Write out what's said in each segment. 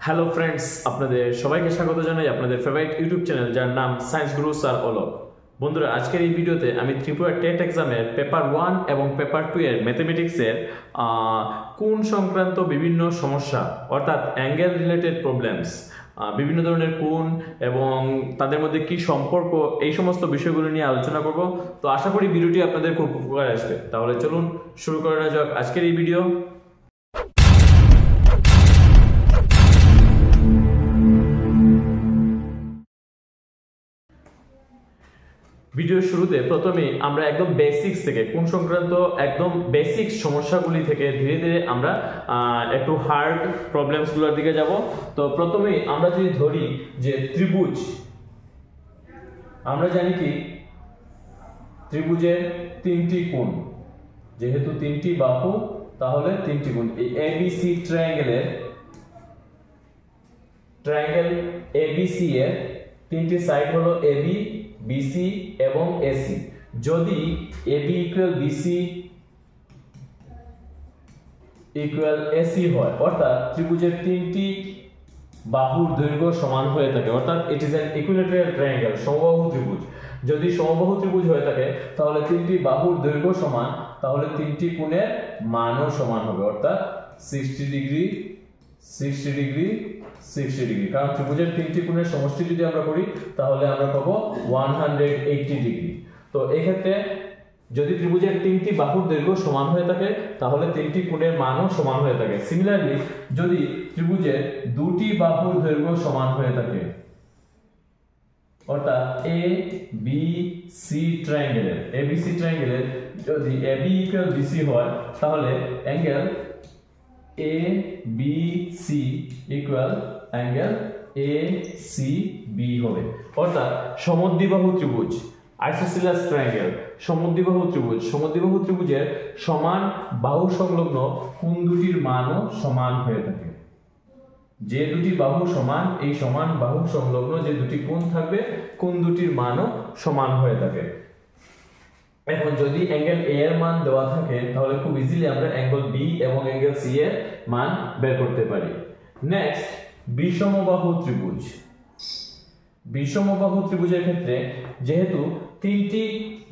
Hello friends, আপনাদের সবাইকে স্বাগত জানাই আপনাদের ফেভারিট ইউটিউব চ্যানেল যার নাম সায়েন্স গুরু স্যার অলোক। বন্ধুরা, আজকের এই ভিডিওতে আমি ত্রিপুরা টেট এক্সামের পেপার 1 এবং পেপার 2 এর ম্যাথমেটিক্সের কোণ সংক্রান্ত বিভিন্ন সমস্যা অর্থাৎ অ্যাঙ্গেল রিলেটেড প্রবলেমস, বিভিন্ন ধরনের কোণ এবং তাদের মধ্যে কি সম্পর্ক, এই সমস্ত বিষয়গুলো নিয়ে আলোচনা করব। তো আশা করি ভিডিওটি আপনাদের খুব উপকারে আসবে। তাহলে চলুন শুরু করা যাক আজকের এই ভিডিও। ভিডিওর শুরুতে প্রথমেই আমরা একদম বেসিক্স থেকে কোণ সংক্রান্ত একদম বেসিক সমস্যাগুলি থেকে ধীরে ধীরে আমরা একটু হার্ড প্রবলেমসগুলোর দিকে যাব। তো প্রথমেই আমরা যদি ধরি যে ত্রিভুজ, আমরা জানি কি ত্রিভুজের তিনটি কোণ, যেহেতু তিনটি বাহু তাহলে তিনটি কোণ। এই এবিসি ট্রায়াঙ্গেল এবিসি এর তিনটি সাইড হলো এবি, বিসি এবং এসি। যদি AB equal BC equal AC হয়, অর্থাৎ ত্রিভুজের তিনটি বাহুর দৈর্ঘ্য সমান হয়ে থাকে, অর্থাৎ it is an equilateral triangle, সমবাহু ত্রিভুজ। যদি সমবাহু ত্রিভুজ হয়ে থাকে তাহলে তিনটি বাহুর দৈর্ঘ্য সমান, তাহলে তিনটি কোণের মানও সমান হবে, অর্থাৎ 60 ডিগ্রি 60 ডিগ্রি 60 ডিগ্রি। কারণ ত্রিভুজের তিনটি কোণের সমষ্টি যদি আমরা করি তাহলে আমরা পাবো 180 ডিগ্রি। তো এই ক্ষেত্রে যদি ত্রিভুজের তিনটি বাহুর দৈর্ঘ্য সমান হয়ে থাকে তাহলে তিনটি কোণের মানও সমান হয়ে থাকে। সিমিলারলি যদি ত্রিভুজের দুটি বাহুর দৈর্ঘ্য সমান হয়ে থাকে, অর্থাৎ এ বি সি ট্রায়াঙ্গেলের এবিসি ট্রায়াঙ্গেলের যদি এবি ইকুয়াল বিসি হয় তাহলে angle A B C equal angle A C B হবে। অর্থাৎ সমদ্বিবাহু ত্রিভুজ, আইসোসেলেস ট্রায়াঙ্গেল, সমদ্বিবাহু ত্রিভুজের সমান বাহু সংলগ্ন কোণ দুটির মানও সমান হয়ে থাকে। যে দুটি বাহু সমান, এই সমান বাহু সংলগ্ন যে দুটি কোণ থাকবে, কোণ দুটির মানও সমান হয়ে থাকে। এখন যদি অ্যাঙ্গেল এ এর মান দেওয়া থাকে তাহলে খুব ইজিলি আমরা অ্যাঙ্গেল বি এবং অ্যাঙ্গেল সি এর মান বের করতে পারি। নেক্সট, বিষমবাহু ত্রিভুজ। বিষমবাহু ত্রিভুজের ক্ষেত্রে যেহেতু তিনটি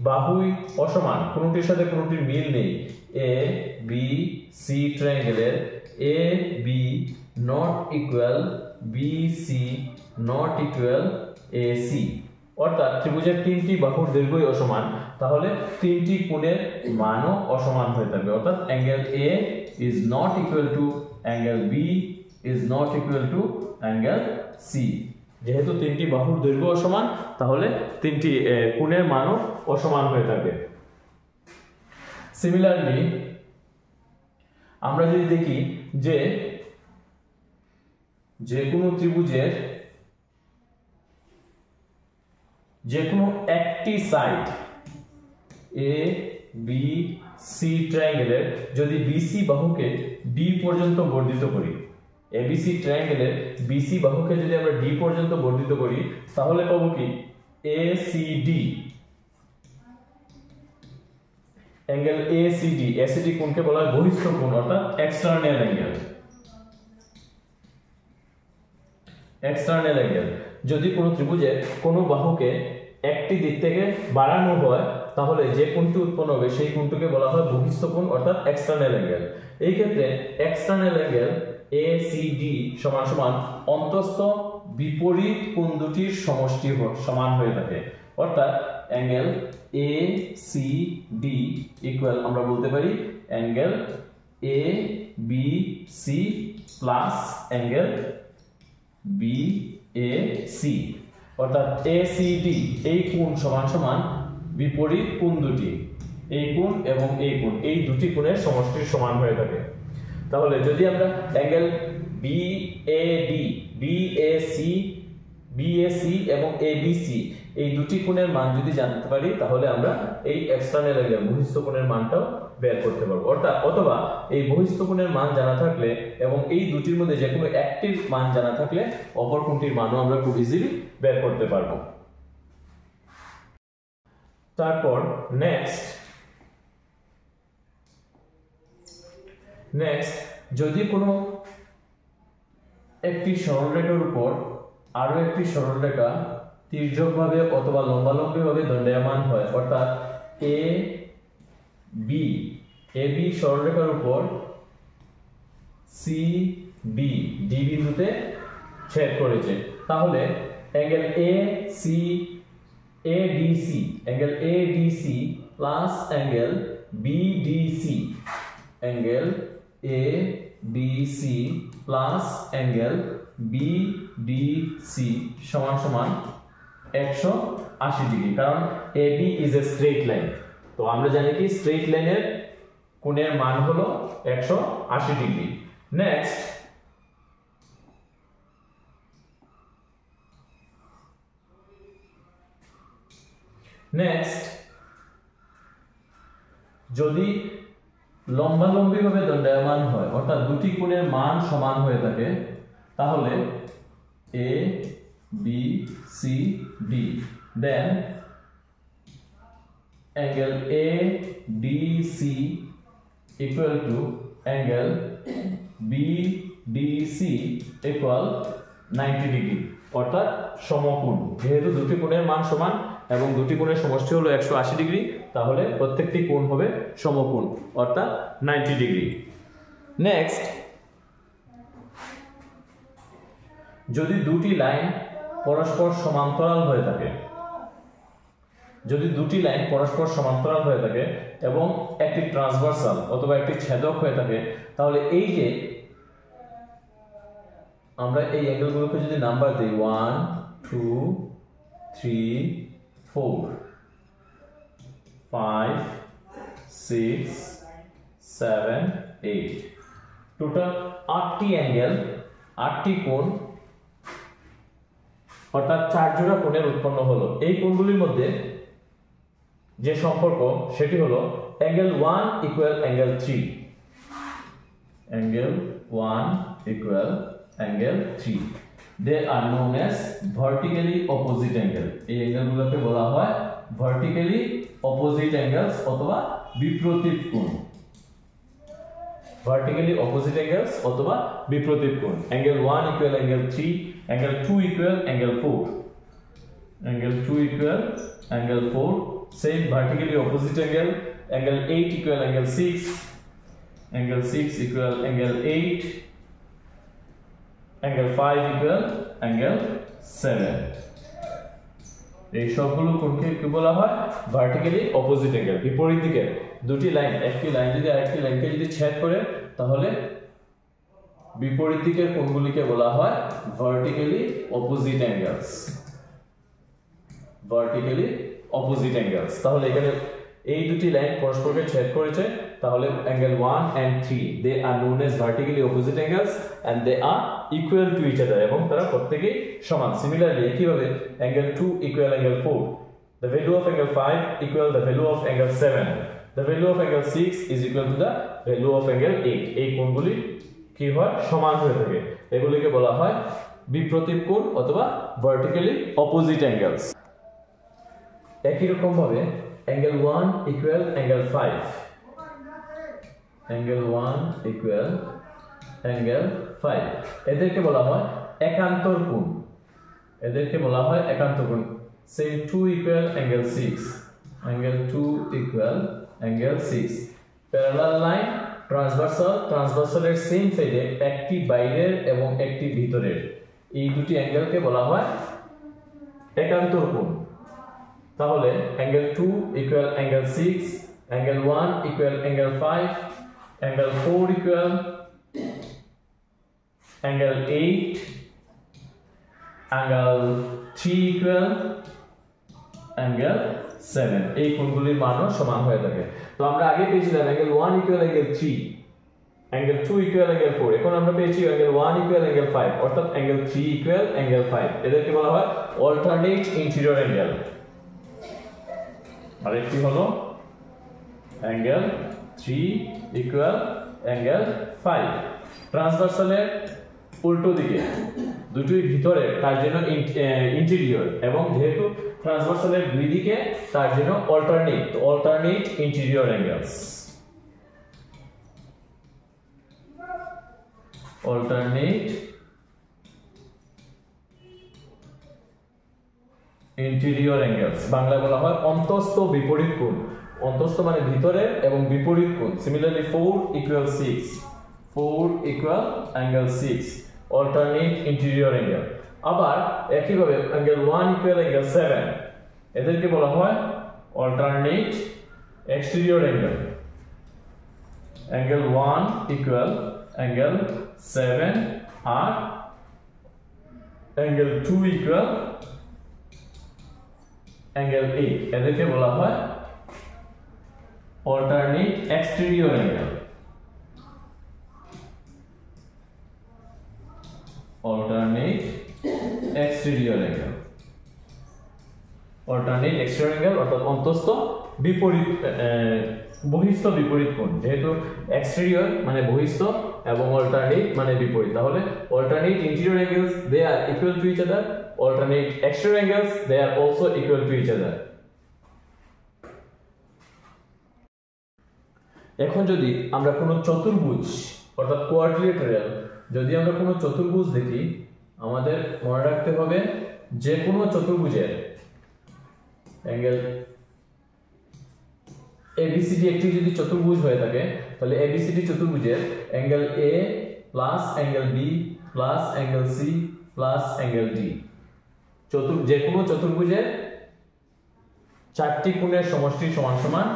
বাহুই অসমান, কোনটির সাথে কোনটির মিল নেই, এ বি সি ট্রায়াঙ্গেলের A B not equal B C not equal A C, অর্থাৎ ত্রিভুজের তিনটি বাহুর দৈর্ঘ্যই অসমান, তাহলে তিনটি কোণের মানও অসমান হয়ে থাকবে। অর্থাৎ angle A is not equal to angle B is not equal to angle C. যেহেতু তিনটি বাহুর দৈর্ঘ্য অসমান তাহলে তিনটি কোণের মানও অসমান হয়ে থাকে। সিমিলারলি আমরা যদি দেখি যে কোনো ত্রিভুজের যে কোনো একটি সাইড এ বি সি ট্রায়াঙ্গেলের যদি বিসি বাহুকে ডি পর্যন্ত বর্ধিত করি, এবিসি ট্রায়াঙ্গেলের বিসি বাহুকে যদি আমরা ডি পর্যন্ত বর্ধিত করি তাহলে পাবো কি এসিডি, অ্যাঙ্গেল এসিডি। এসিডি কোণকে বলা হয় বহিস্থ কোণ, অর্থাৎ এক্সটার্নাল অ্যাঙ্গেল। যদি কোনো ত্রিভুজের কোনো বাহুকে একটি দিক থেকে বাড়ানো হয় তাহলে যে কোণটি উৎপন্ন হবে সেই কোণটিকে বলা হয় বহিস্থ কোণ, অর্থাৎ এক্সটার্নাল অ্যাঙ্গেল। এই ক্ষেত্রে এক্সটার্নাল অ্যাঙ্গেল এসিডি সমান সমান অন্তঃস্থ বিপরীত কোণ দুটির সমষ্টি সমান হয়ে থাকে, অর্থাৎ angle A C D equal আমরা বলতে পারি angle A B C plus angle B A C, অর্থাৎ এ সি ডি এই কোণ সমান সমান বিপরীত কোণ দুটি, এই কোণ এবং এই কোণ, এই দুটি কোণের সমষ্টির সমান হয়ে থাকে। তাহলে যদি আমরা অ্যাঙ্গেল বিএডি বিএসি এবং এবিসি এই দুটি কোণের মান যদি জানতে পারি তাহলে আমরা এই এক্সটার্নাল অ্যাঙ্গেল বহিস্থ কোণের মানটাও বের করতে পারবো। অথবা এই বহিস্থ কোণের মান জানা থাকলে এবং এই দুটির মধ্যে যে কোনো একটির মান জানা থাকলে অপর কোণটির মানও আমরা খুব ইজিলি বের করতে পারবো। তারপর নেক্সট যদি কোনো একটি সরলরেখার উপর আরো একটি সরলরেখা তির্যকভাবে অথবা লম্বালম্বিভাবে দণ্ডায়মান হয়, অর্থাৎ এ বি সরলরেখার উপর সি বি ডি বিন্দুতে ছেদ করেছে, তাহলে angle ADC plus angle BDC plus angle BDC সমান সমান 180 ডিগ্রি, কারণ AB is a straight line. তো আমরা জানি কি স্ট্রেট লাইনের কোণের মান হলো 180 ডিগ্রি। নেক্সট যদি লম্বালম্বিভাবে দণ্ডায়মান হয়, অর্থাৎ দুটি কোণের মান সমান হয়ে থাকে, তাহলে ABCD then angle ADC equal to angle BDC equal 90 degree, অর্থাৎ সমকোণ। যেহেতু দুটি কোণের মান সমান এবং দুটি কোণের সমষ্টি হলো 180 ডিগ্রি, তাহলে প্রত্যেকটি কোণ হবে সমকোণ, অর্থাৎ 90 ডিগ্রি। নেক্সট, যদি দুটি লাইন পরস্পর সমান্তরাল হয়ে থাকে, এবং একটি ট্রান্সভার্সাল অথবা একটি ছেদক হয়ে থাকে, তাহলে এই যে আমরা এই অ্যাঙ্গেলগুলোকে যদি নাম্বার দিই 1 2 3 4 5 6 7 8 টোটাল 8টি অ্যাঙ্গেল, 8টি কোণ, অর্থাৎ 4 জোড়া কোণের উৎপন্ন হলো। এই কোণগুলির মধ্যে যে সম্পর্ক সেটি হলো angle 1 equal angle 3, angle 1 equal angle 3। They are known as vertically opposite angle. এই অ্যাঙ্গেলগুলোকে বলা হয় ভার্টিক্যালি অপোজিট অ্যাঙ্গেলস অথবা বিপরীত কোণ। ভার্টিক্যালি অপোজিট অ্যাঙ্গেলস অথবা বিপরীত কোণ। Angle 1 equal angle 3, angle 2 equal angle 4, angle 2 equal angle 4, same vertically opposite angle, angle 8 equal angle 6, angle 6 equal angle 8, angle 5 equal angle 7। এই সবগুলো কোণকে কি বলা হয়? Vertically opposite angle. বিপরীত দিকে দুটি লাইন, একটি লাইন যদি আরেকটি লাইনকে যদি ছেদ করে, তাহলে বিপরীত দিকের কোণগুলিকে বলা হয় vertically opposite angles. Vertically opposite angles. তাহলে এখানে এই দুটি লাইন পরস্পরকে ছেদ করেছে, তাহলে angle 1 and 3 they are known as vertically opposite angles and they are equal to each other, এবং তারা প্রত্যেকেই সমান। সিমিলারলি একইভাবে angle 2 equal angle 4, the value of angle 5 equal the value of angle 7, the value of angle 6 is equal to the value of angle 8। এই কোণগুলি কি হয়? সমান হয়ে থাকে। এগুলিকে বলা হয় বিপরীত কোণ অথবা ভার্টিক্যালি অপোজিট অ্যাঙ্গেলস। একই রকম ভাবে angle 1 equal angle 5, angle 1 equal angle 5, এদেরকে বলা হয় একান্তর কোণ। এদেরকে বলা হয় একান্তর কোণ। Same 2 equal angle 6, angle 2 equal angle 6। Parallel line, transversal, ট্রান্সভার্সালের সেম সাইডে একটি বাইরের এবং একটি ভিতরের, এই দুটি অ্যাঙ্গেলকে বলা হয় একান্তর কোণ। তাহলে angle 2 equal angle 6, angle 1 equal angle 5, angle 4 equal angle 8, angle 3 equal angle 7। এই কোণগুলির মানও সমান হয়ে থাকে। তো আমরা আগে পেয়েছিলাম angle 1 equal angle 3, angle 2 equal angle 4, এখন আমরা পেয়েছি অ্যাঙ্গেল 1 ইকুয়াল অ্যাঙ্গেল 5, অর্থাৎ অ্যাঙ্গেল 3 ইকুয়াল অ্যাঙ্গেল 5। এদেরকে বলা হয় অল্টারনেট ইন্টেরিয়র অ্যাঙ্গেল। আরেকটি হলো অ্যাঙ্গেল 3 ইকুয়াল অ্যাঙ্গেল 5। ট্রান্সভার্সালের উল্টো দিকে দুটোই ভিতরে, তার জন্য ইন্টেরিয়র, এবং যেহেতু ট্রান্সভার্সালের দুই দিকে তার জন্য alternate interior angles. Alternate interior angles, বাংলায় বলা হয় অন্তস্থ বিপরীত কোণ। অন্তস্থ মানে ভিতরে এবং বিপরীত কোণ। Similarly 4 = 6, 4 = angle 6, alternate interior angle. আবার একইভাবে অ্যাঙ্গেল 1 = অ্যাঙ্গেল 7, এদেরকে বলা হয় alternate exterior angle. Angle 1 = angle 7 আর অ্যাঙ্গেল 2 = অ্যাঙ্গেল 8, এদেরকে বলা হয় alternate exterior angle. Alternate exterior angle, alternate exterior angle অর্থাৎ অন্তস্থ বিপরীত বহিস্থ বিপরীত কোণ। যেহেতু এক্সটেরিয়র মানে বহিস্থ এবং অল্টারনেট মানে বিপরীত, তাহলে alternate interior angles they are equal to each other, alternate exterior angles they are also equal to each other. এখন যদি আমরা কোনো চতুর্ভুজ অর্থাৎ কোয়াড্রিলেটারাল, যদি আমরা কোনো চতুর্ভুজ দেখি, আমাদের মনে রাখতে হবে যে কোনো চতুর্ভুজের অ্যাঙ্গেল ABCD একটি যদি চতুর্ভুজ হয়ে থাকে, তাহলে ABCD চতুর্ভুজের angle A plus angle B plus angle C plus angle D, যে কোনো চতুর্ভুজের চারটি কোণের সমষ্টি সমান সমান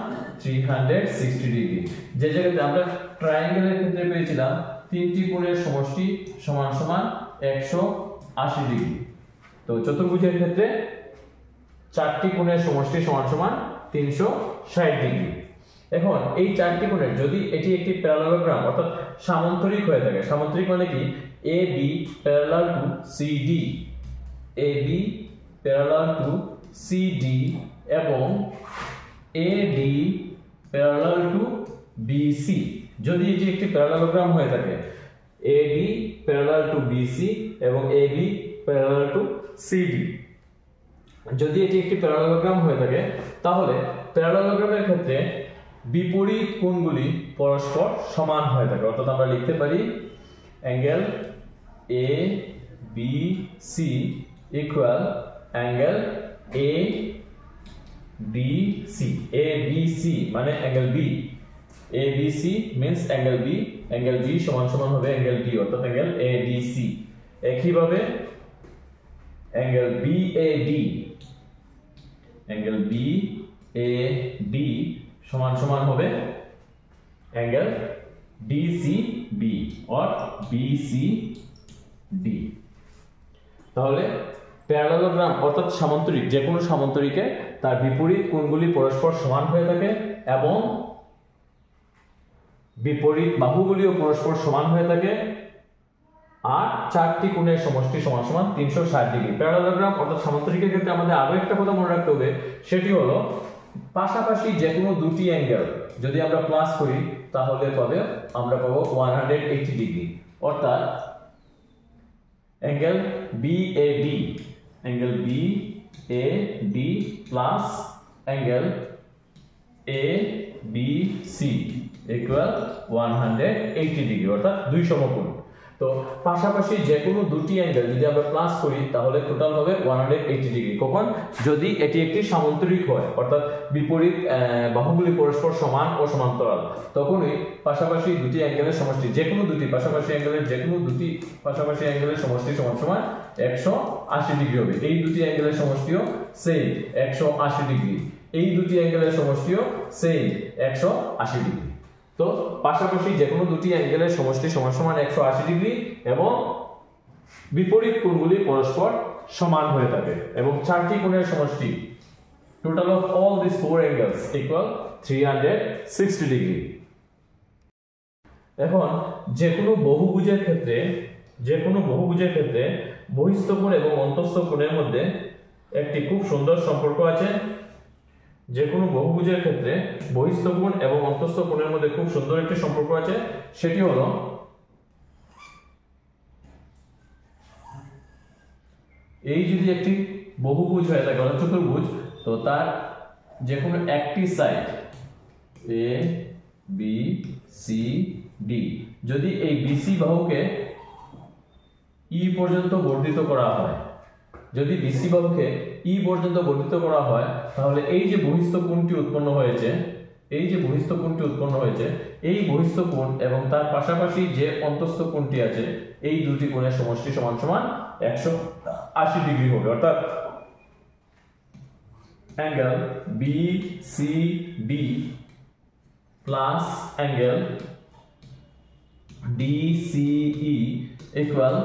360 ডিগ্রি। যে জায়গাতে আমরা ট্রায়াঙ্গেলের ক্ষেত্রে পেয়েছিলাম তিনটি কোণের সমষ্টি সমান সমান 180 ডিগ্রি, তো চতুর্ভুজের ক্ষেত্রে চারটি কোণের সমষ্টি সমান সমান 360 ডিগ্রি। এখন এই চারটি কোণের যদি এটি একটি প্যারালেলোগ্রাম অর্থাৎ সামান্তরিক হয়ে থাকে, সামান্তরিক মানে কি AB parallel to CD, AB parallel to CD এবং AD প্যারালাল টু BC, যদি এটি একটি প্যারালেলোগ্রাম হয়ে থাকে, AD প্যারালাল টু BC এবং AB প্যারালাল টু CD, যদি এটি একটি প্যারালেলোগ্রাম হয়ে থাকে, তাহলে প্যারালেলোগ্রামের ক্ষেত্রে বিপরীত কোণগুলি পরস্পর সমান হয়ে থাকে। অর্থাৎ আমরা লিখতে পারি angle ABC equal angle ADC, ABC মানে angle B, ABC means angle B, angle B সমান সমান হবে অ্যাঙ্গেল D অর্থাৎ অ্যাঙ্গেল ADC। একইভাবে অ্যাঙ্গেল BAD, অ্যাঙ্গেল BAD সমান সমান হবে অ্যাঙ্গেল DCB or BCD। তাহলে প্যারালেলোগ্রাম অর্থাৎ সামান্তরিক, যে কোনো সামান্তরিকে তার বিপরীত কোণগুলি পরস্পর সমান হয়ে থাকে এবং বিপরীত বাহুগুলিও পরস্পর সমান হয়ে থাকে, আর চারটি কোণের সমষ্টি সমান সমান 360 ডিগ্রি। প্যারালেলোগ্রাম অর্থাৎ সামান্তরিকের ক্ষেত্রে আমাদের আরো একটা কথা মনে রাখতে হবে, সেটি হলো পাশাপাশি যে কোনো দুটি অ্যাঙ্গেল যদি আমরা প্লাস করি তাহলে আমরা পাবো 180 ডিগ্রি। অর্থাৎ angle BAD, angle BAD plus angle ABC equal 180 degree অর্থাৎ দুই সমকোণ। তো পাশাপাশি যে কোনো দুটি অ্যাঙ্গেল যদি আমরা প্লাস করি তাহলে টোটাল হবে 180 ডিগ্রি। কখন? যদি এটি একটি সামান্তরিক হয় অর্থাৎ বিপরীত বাহুগুলি পরস্পর সমান ও সমান্তরাল, তখনই পাশাপাশি দুটি অ্যাঙ্গেলের সমষ্টি, যে কোনো দুটি পাশাপাশি অ্যাঙ্গেলের যে কোনো দুটি পাশাপাশি অ্যাঙ্গেলের সমষ্টি সমান সমান 180 ডিগ্রি হবে। এই দুটি অ্যাঙ্গেলের সমষ্টিও সেম 180 ডিগ্রি, এই দুটি অ্যাঙ্গেলের সমষ্টিও সেম 180 ডিগ্রি। তো পাশাপাশি যে কোনো দুটি অ্যাঙ্গেলের সমষ্টি সমান সমান 180 ডিগ্রি এবং বিপরীত কোণগুলি পরস্পর সমান হয়ে থাকে এবং চারটি কোণের সমষ্টি total of all this four angles equal 360 degree. এখন যে কোনো বহুভুজের ক্ষেত্রে বহিস্থ কোণ এবং অন্তঃস্থ কোণের মধ্যে একটি খুব সুন্দর সম্পর্ক আছে। যে কোনো বহুভুজের ক্ষেত্রে বহিস্থ কোণ এবং অন্তঃস্থ কোণের মধ্যে খুব সুন্দর একটি সম্পর্ক আছে, সেটি হলো এই যদি একটি বহুভুজ হয়ে থাকে অর্থাৎ চতুর্ভুজ, তো তার যে কোনো একটি side A B C D যদি এই BC বাহুকে E পর্যন্ত বর্ধিত করা হয়, যদি বিসি বাহুকে ই পর্যন্ত বর্ধিত করা হয় তাহলে এই যে বহিস্থ কোণটি উৎপন্ন হয়েছে, এই যে বহিস্থ কোণটি উৎপন্ন হয়েছে, এই বহিস্থ কোণ এবং তার পাশাপাশি যে অন্তঃস্থ কোণটি আছে, এই দুটি কোণের সমষ্টি সমান সমান 180 ডিগ্রি হবে। অর্থাৎ angle BCD plus angle DCE equal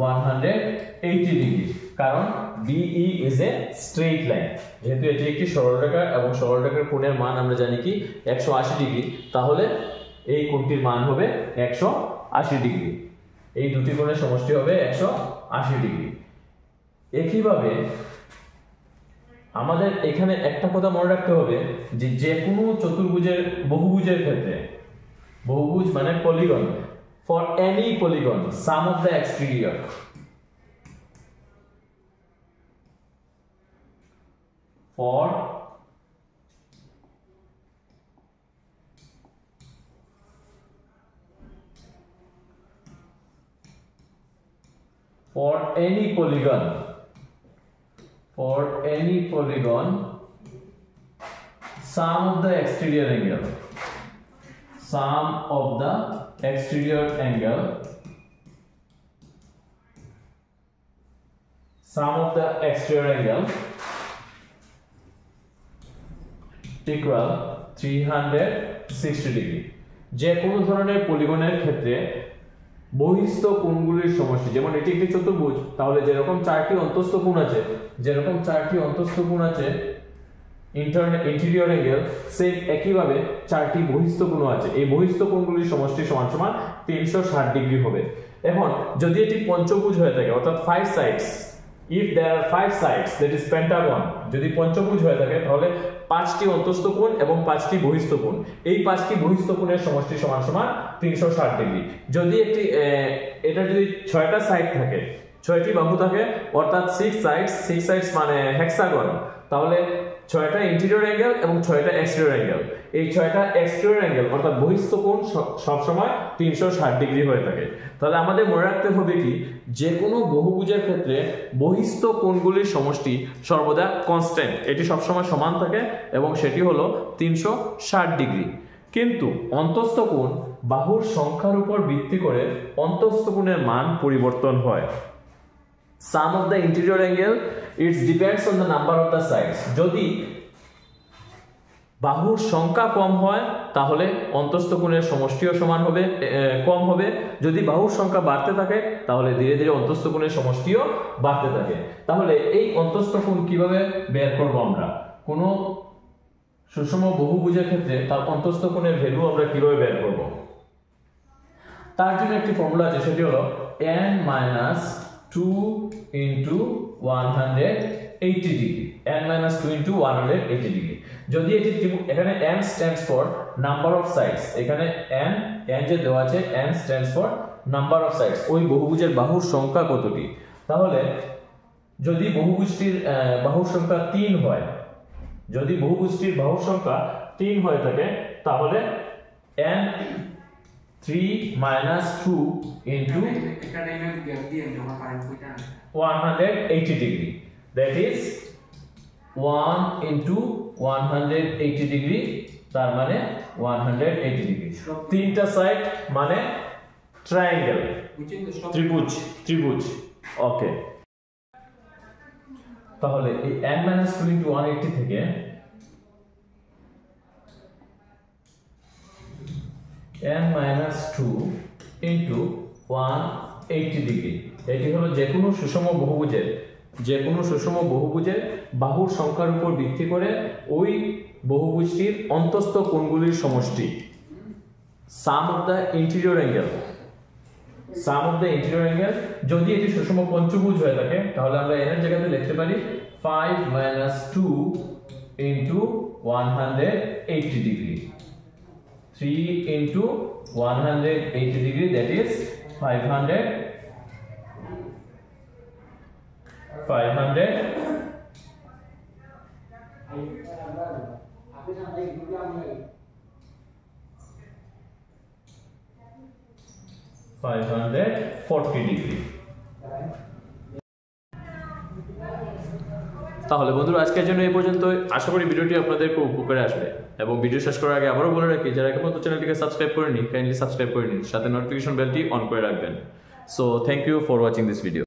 180 degree. কারণ BE is a straight line, যেহেতু এটি একটি সরলরেখা এবং সরলরেখার কোণের মান আমরা জানি কি 180 ডিগ্রি, তাহলে এই কোণটির মান হবে 180 ডিগ্রি। এই দুটি কোণের সমষ্টি হবে 180 ডিগ্রি। একইভাবে আমাদের এখানে একটা কথা মনে রাখতে হবে যে যে কোনো চতুর্ভুজের বহুভুজের ক্ষেত্রে, বহুভুজ মানে polygon, for any polygon some of the exterior for any polygon sum of the exterior angle equal 360 degree. যে কোনো ধরনের পলিগনের ক্ষেত্রে বহিস্থ কোণগুলির সমষ্টি, যেমন এটি একটি চতুর্ভুজ, তাহলে যেরকম চারটি অন্তঃস্থ কোণ আছে ইন্টেরিয়র অ্যাঙ্গেল, সেম একইভাবে চারটি বহিস্থ কোণ আছে, এই বহিস্থ কোণগুলির সমষ্টি সমান সমান 360 ডিগ্রি হবে। এখন যদি এটি পঞ্চভুজ হয়ে থাকে, অর্থাৎ 5 sides, if there are 5 sides that is pentagon, যদি পঞ্চভুজ হয়ে থাকে তাহলে 5টি অন্তঃস্থ কোণ এবং 5টি বহিস্থ কোণ, এই 5টি বহিস্থ কোণের সমষ্টি সমান সমান 360 ডিগ্রি। যদি একটি এটা যদি 6টা সাইড থাকে, 6টি বাহু থাকে, অর্থাৎ 6 sides মানে হেক্সাগন, তাহলে 6টা ইন্টেরিয়র অ্যাঙ্গেল এবং 6টা এক্সটেরিয়র অ্যাঙ্গেল, এই 6টা এক্সটেরিয়র অ্যাঙ্গেল অর্থাৎ বহিস্থ কোণ সব সময় 360 ডিগ্রি হয়ে থাকে। তাহলে আমাদের মনে রাখতে হবে কি, যে কোনো বহুভুজের ক্ষেত্রে বহিস্থ কোণগুলির সমষ্টি সর্বদা কনস্ট্যান্ট, এটি সব সময় সমান থাকে এবং সেটি হলো 360 ডিগ্রি। কিন্তু অন্তঃস্থ কোণ বাহুর সংখ্যার উপর ভিত্তি করে অন্তঃস্থ কোণের মান পরিবর্তন হয়। Sum of the interior angle, it depends on the number of the sides. যদি বাহুর সংখ্যা কম হয় তাহলে অন্তঃস্থ কোণের সমষ্টিও সমান হবে, কম হবে। যদি বাহুর সংখ্যা বাড়তে থাকে তাহলে ধীরে ধীরে অন্তঃস্থ কোণের সমষ্টিও বাড়তে থাকে। তাহলে এই অন্তঃস্থ কোণ কিভাবে বের করব আমরা? কোনো সুষম বহুভুজের ক্ষেত্রে তার অন্তঃস্থ কোণের ভ্যালু আমরা কিভাবে বের করব? তার জন্য একটি ফর্মুলা আছে, সেটি হলো n-2 into 180 degree, n-2 into 180 degree. যদি এটি এখানে n stands for number of sides, এখানে n যে দেওয়া আছে, n stands for number of sides, ওই বহুভুজের বাহুর সংখ্যা কতটি। তাহলে যদি বহুভুজটির বাহুর সংখ্যা 3 হয়, যদি বহুভুজটির বাহুর সংখ্যা 3 হয়ে থাকে তাহলে n 3 minus 2 into 180 degree, that is 1 into 180 degree, তার মানে 180 ডিগ্রি। তিনটা সাইড মানে ট্রায়াঙ্গেল, ত্রিভুজ। ওকে, তাহলে এই n-2 into 180 থেকে n-2 into 180 ডিগ্রি, এটি হলো যে কোনো সুষম বহুভুজের বাহুর সংখ্যার উপর ভিত্তি করে ওই বহুভুজটির অন্তঃস্থ কোণগুলির সমষ্টি। সাম অফ দ্য ইন্টেরিয়র অ্যাঙ্গেল, যদি এটি সুষম পঞ্চভুজ হয়ে থাকে তাহলে আমরা এর জায়গাতে লিখতে পারি 5-2 into 180 degree, 3 into 180 degree, that is 500 540 degree। তাহলে বন্ধুরা আজকের জন্য এই পর্যন্ত। আশা করি ভিডিওটি আপনাদের খুব উপকারে আসবে। এবং ভিডিও শেষ করার আগে আবারও বলে রাখি, যারা এখন চ্যানেলটিকে সাবস্ক্রাইব করেনি কাইন্ডলি সাবস্ক্রাইব করে নিন, সাথে নোটিফিকেশন বেলটি অন করে রাখবেন। So thank you for watching this video.